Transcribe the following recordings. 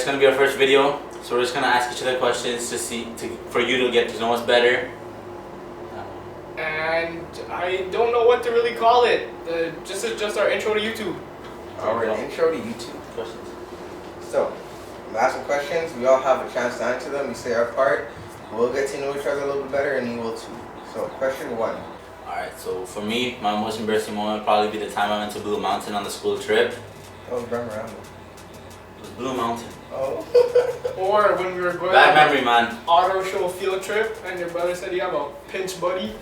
gonna be our first video, so we're just gonna ask each other questions for you to get to know us better. And I don't know what to really call it. This is just our intro to YouTube. Our intro to YouTube. Questions. So, I'm asking questions. We all have a chance to answer them. We say our part. We'll get to know each other a little bit better, and you will too. So, question 1. Alright, so for me, my most embarrassing moment would probably be the time I went to Blue Mountain on the school trip. That was Bremerhaven. It was Blue Mountain. Oh. Or when we were going Bad on memory, man. auto show field trip, and your brother said you have a pinch buddy.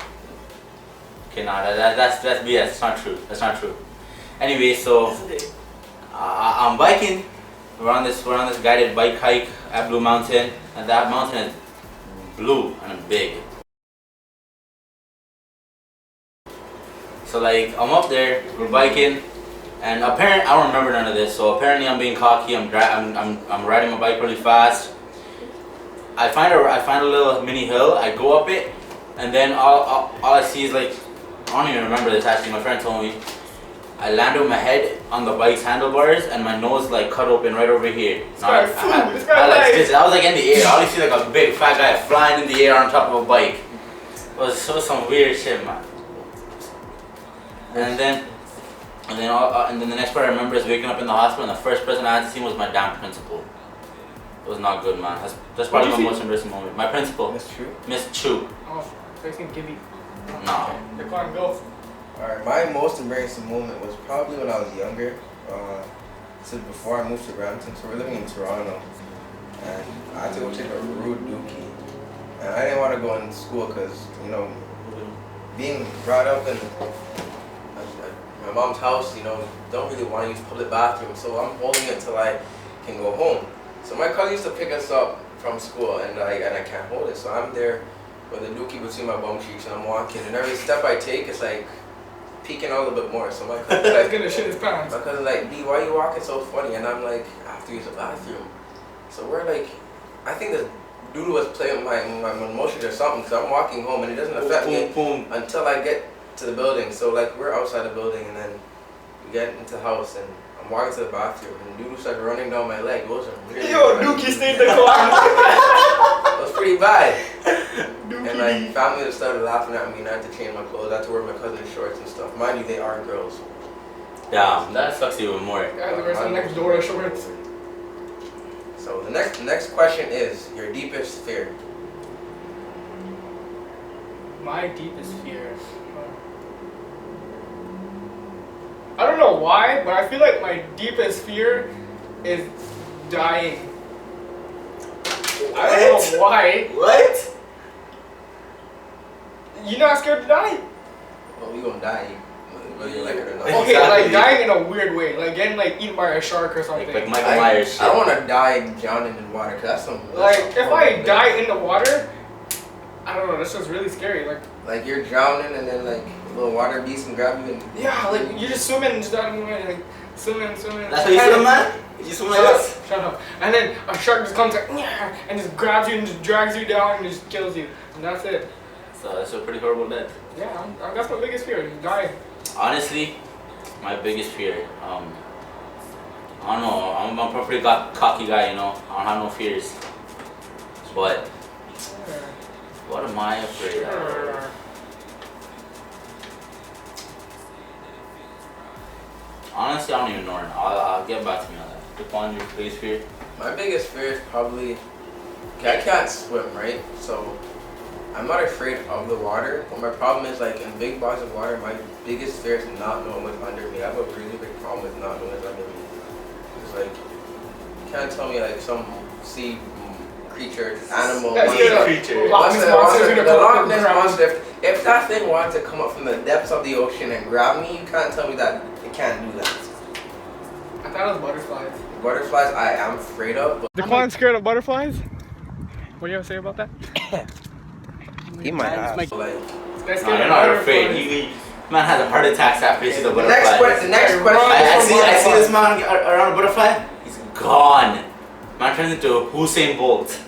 Okay, nah, that's BS. That's not true. That's not true. Anyway, so I'm biking. We're on this guided bike hike at Blue Mountain, and that mountain is blue and big. So like I'm up there, we're biking, and apparently I don't remember none of this. So apparently I'm being cocky. I'm riding my bike really fast. I find a little mini hill. I go up it, and then all I see is like, I don't even remember this actually. My friend told me. I landed with my head on the bike's handlebars and my nose like cut open right over here. I was like in the air. I always see like a big fat guy flying in the air on top of a bike. It was some weird shit, man. And then the next part I remember is waking up in the hospital, and the first person I had to see was my damn principal. It was not good, man. That's probably my most embarrassing moment. My principal, Miss Chu. Miss Chu. Oh, so he's gonna give me. No. Dequan, go. Alright, my most embarrassing moment was probably when I was younger. So before I moved to Brampton, so we're living in Toronto, and I had to go take a rude dookie, and I didn't want to go in school because, you know, being brought up in my mom's house, you know, don't really want to use public bathrooms, so I'm holding it till I can go home. So my cousin used to pick us up from school, and I can't hold it, so I'm there with a dookie between my bum cheeks, and I'm walking, and every step I take, it's like peeking out a little bit more. So my cousin's That's gonna shit his pants. My cousin's like, D, why are you walking so funny? And I'm like, I have to use the bathroom. So we're like, I think this dude was playing with my emotions or something, because I'm walking home and it doesn't affect me until I get to the building. So like we're outside the building, and then we get into the house, and I'm walking to the bathroom, and dude started running down my leg. It was really Dookie stayed in the car. It was pretty bad. And like family just started laughing at me, and I had to change my clothes. I had to wear my cousin's shorts and stuff. Mind you, they are girls. Yeah, that sucks even more. Yeah, the rest of next door shorts. So the next question is your deepest fear. My deepest fear. I don't know why, but I feel like my deepest fear is dying. I don't know why. What? You're not scared to die? Well, we gonna die, whether you like it or not. Okay, Exactly. like dying in a weird way, like getting like eaten by a shark or something. Like Michael Myers shit. I don't want to die drowning in water, cause that's some. Like if I die in the water, I don't know. That's just really scary. Like you're drowning, and then like a little water beast can grab you and. Yeah, like you're just swimming and just out of the way, like swimming. That's how you swim, man? You swim like this? Shut up. And then a shark just comes like, and just grabs you and just drags you down and just kills you. And that's it. So that's a pretty horrible death. Yeah, that's my biggest fear, dying. Honestly, my biggest fear, I don't know, I'm a pretty cocky guy, you know, I don't have no fears. But, what am I afraid of? Honestly, I don't even know. I'll get back to me on that. Dequan, your biggest fear? My biggest fear is probably. Okay, I can't swim, right? So. I'm not afraid of the water, but my problem is like in big bodies of water, my biggest fear is not knowing what's under me. I have a really big problem with not knowing what's under me. It's like, you can't tell me like some sea creature, animal, creature. monster. If that thing wanted to come up from the depths of the ocean and grab me, you can't tell me that it can't do that. I thought it was butterflies. Butterflies I am afraid of. Dequan's scared of butterflies? What do you have to say about that? He might have. Like, no, you're not afraid. Man has a heart attack after he sees a butterfly. The next question. I see this man around a butterfly. He's gone. Man turns into Usain Bolt.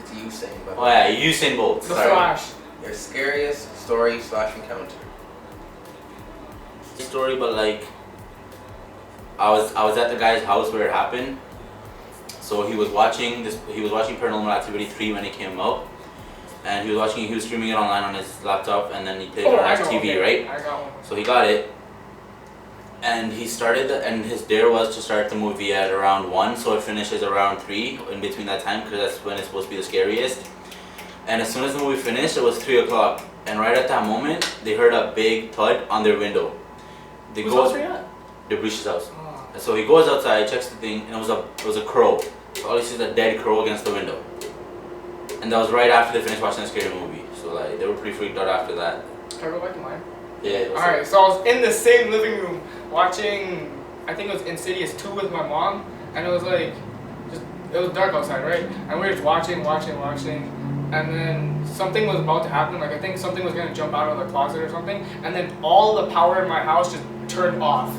It's Usain, but. Oh yeah, Usain Bolt. The Flash. Your scariest story/encounter. Story, but like, I was at the guy's house where it happened. So he was watching this. He was watching Paranormal Activity 3 when it came out, and he was streaming it online on his laptop, and then he played it on his TV, okay. right? I got one. So he got it, and he started, and his dare was to start the movie at around 1, so it finishes around 3 in between that time, because that's when it's supposed to be the scariest. And as soon as the movie finished, it was 3 o'clock, and right at that moment, they heard a big thud on their window. They Whose go, house are you at? the Breach's house. Oh. And so he goes outside, checks the thing, and it was a crow. So all he sees is a dead crow against the window. And that was right after they finished watching the scary movie. So like they were pretty freaked out after that. Can I go back to mine? Yeah. Alright, so I was in the same living room watching, I think it was Insidious 2 with my mom, and it was like, it was dark outside, right? And we were just watching, and then something was about to happen, like I think something was gonna jump out of the closet or something, and then all the power in my house just turned off,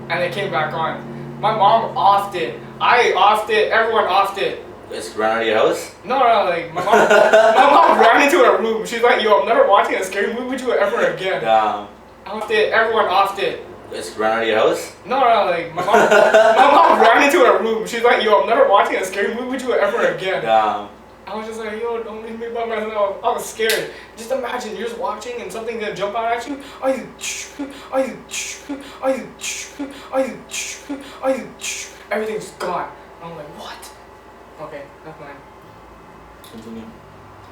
and it came back on. My mom offed it, I offed it, everyone offed it. It's ran out of your house? No, like my mom ran into her room. She's like, yo, I'm never watching a scary movie with you ever again. Damn. Offed it, everyone offed it. It's ran out of your house? No, like my mom ran into her room. She's like, yo, I'm never watching a scary movie with you ever again. Damn. I was just like, yo, don't leave me by myself. I was scared. Just imagine you're just watching and something's gonna jump out at you. Everything's gone. I'm like, what? Okay, that's mine. Continue.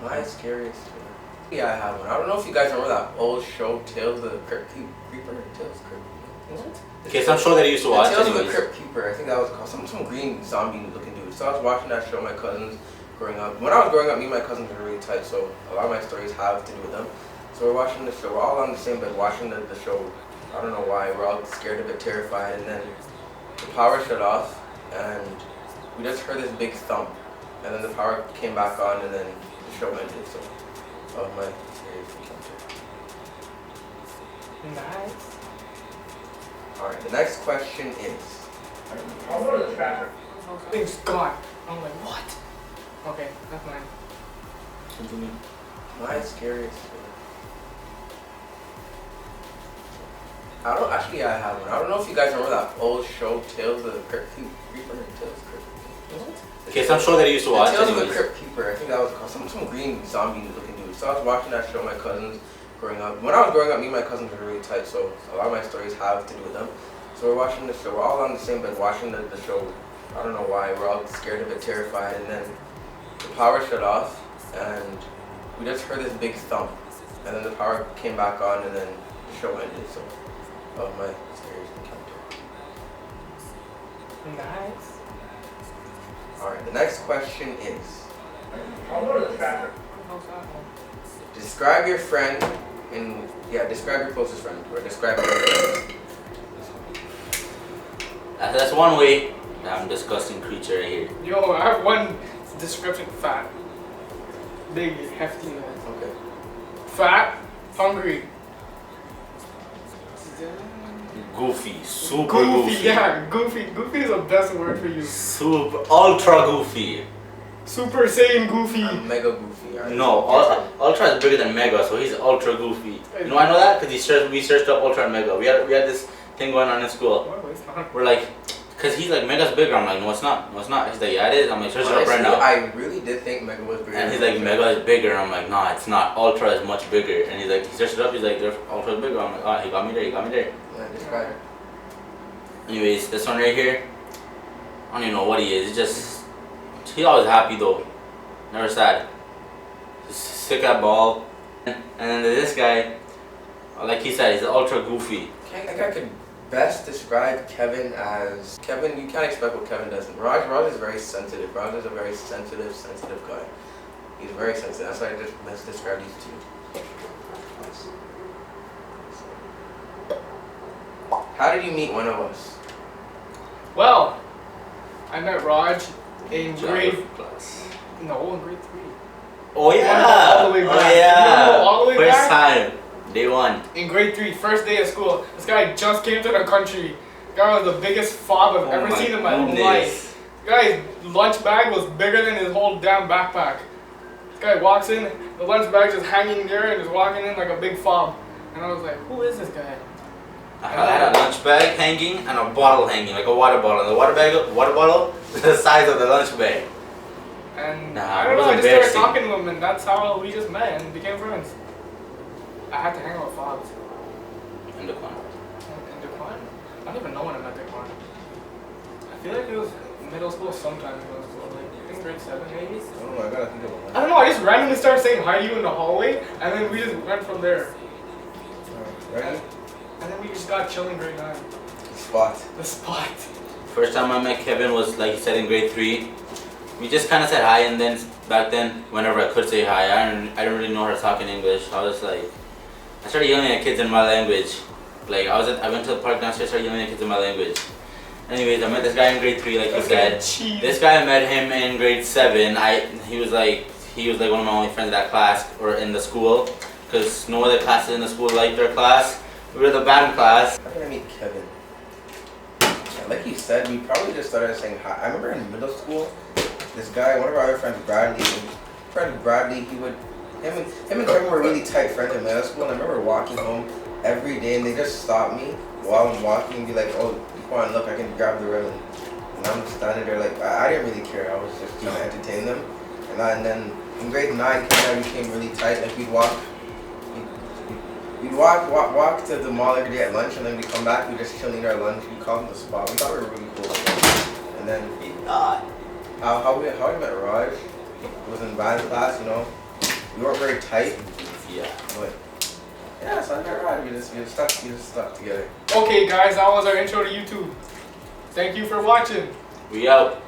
My scariest fear. Yeah, I have one. I don't know if you guys remember that old show, Tales of the Crypt Keeper. Tales of the Crypt Keeper. What? Okay, some show that you used to watch. Tales of the anyways. Crypt Keeper. I think that was called some green zombie looking dude. So I was watching that show with my cousins growing up. When I was growing up, me and my cousins were really tight, so a lot of my stories have to do with them. So we're watching the show. We're all on the same bed watching the show. I don't know why. We're all scared, a bit terrified, and then the power shut off, and we just heard this big thump, and then the power came back on, and then the show ended. So, that was my scariest encounter. Nice. Alright, the next question is. I'll go to the bathroom. Thing's gone. I'm like, what? Okay, that's mine. Continue. My scariest fear. I have one. I don't know if you guys remember that old show, Tales of the Crypt Keeper. Tales of the Crypt Keeper. Okay, some show that you used to watch. Tales of the anyways. Crypt Keeper. I think that was called some green zombie looking dude. So I was watching that show with my cousins growing up. When I was growing up, me and my cousins were really tight, so a lot of my stories have to do with them. So we're watching the show. We're all on the same bed watching the show. I don't know why. We're all scared, a bit terrified, and then the power shut off, and we just heard this big thump, and then the power came back on, and then the show ended. So. Of my scariest encounter. Nice. Alright, the next question is. I'll go to the bathroom. Describe your friend in. Yeah, describe your closest friend. Or describe your friend. That's one way. I'm a disgusting creature right here. Yo, I have one description. Fat. Big, hefty. Okay. Fat, hungry. Goofy, super Goofy, goofy. yeah, goofy. Goofy is the best word for you. Super, ultra goofy. Super Saiyan goofy. Mega goofy. Right? No, ultra is bigger than mega, so he's ultra goofy. You know I know that because we searched up ultra and mega. We had this thing going on in school. What? It's not. We're like, cause he's like mega's bigger. I'm like, no, it's not. No, it's not. He's like, yeah, it is. I'm like, search it up right now. I really did think Mega was bigger. And he's like, mega is bigger. I'm like, nah, it's not. Ultra is much bigger. And he's like, he searched it up. He's like, ultra is bigger. I'm like, oh, he got me there. He got me there. Yeah, describe it. Anyways, this one right here, I don't even know what he is. It's just, he's always happy though. Never sad. Just sick at ball. And then this guy, like he said, he's ultra goofy. I think I could best describe Kevin as Kevin. You can't expect what Kevin does. Raj is very sensitive. Raj is a very sensitive guy. He's very sensitive. That's why I just best describe these two. How did you meet one of us? Well, I met Raj in grade. class. No, in grade 3. Oh yeah. All the way Oh back. yeah. No, all the way First back. time. Day one. In grade 3, first day of school. This guy just came to the country. This guy was the biggest fob I've ever seen in my life. This guy's lunch bag was bigger than his whole damn backpack. This guy walks in, the lunch bag just hanging there and just walking in like a big fob. And I was like, who is this guy? I had a lunch bag hanging and a bottle hanging, like a water bottle. And the water bottle the size of the lunch bag. And Nah, I it don't know, was I just started embarrassing. talking to him, and that's how we just met and became friends. I had to hang out with Fox. In the corner. In Dequan? I don't even know when I met Dequan. I feel like it was middle school sometime in middle school, like I think grade 7 maybe? Oh, I gotta think of I don't know, I just randomly started saying hi to you in the hallway, and then we just went from there. Ready? And then we just got chilling grade 9. Spot. The spot. First time I met Kevin was, like you said, in grade 3. We just kind of said hi, and then back then, whenever I could say hi, I didn't really know how to talk in English. I was like, I started yelling at kids in my language. Like I went to the park downstairs, started yelling at kids in my language. Anyways, I met this guy in grade 3, like you said. This guy, I met him in grade 7. He was like one of my only friends in that class or in the school, because no other classes in the school liked their class. We were the band class. How did I meet Kevin? Like you said, we probably just started saying hi. I remember in middle school, this guy, one of our other friends, Bradley, him and Kevin were really tight friends in middle school, and I remember walking home every day, and they just stopped me while I'm walking and be like, oh, Dequan, look, I can grab the ribbon. And I'm standing there like, I didn't really care, I was just trying to entertain them. And then in grade 9, Kevin and I became really tight, like we'd walk to the mall every day at lunch, and then we'd come back, we'd just chill in our lunch, we'd call him the spot. We thought we were really cool. And then how we met Raj was in band class, you know. We weren't very tight. Yeah. But yeah, so I met Raj. We just stuck together. Okay guys, that was our intro to YouTube. Thank you for watching. We out.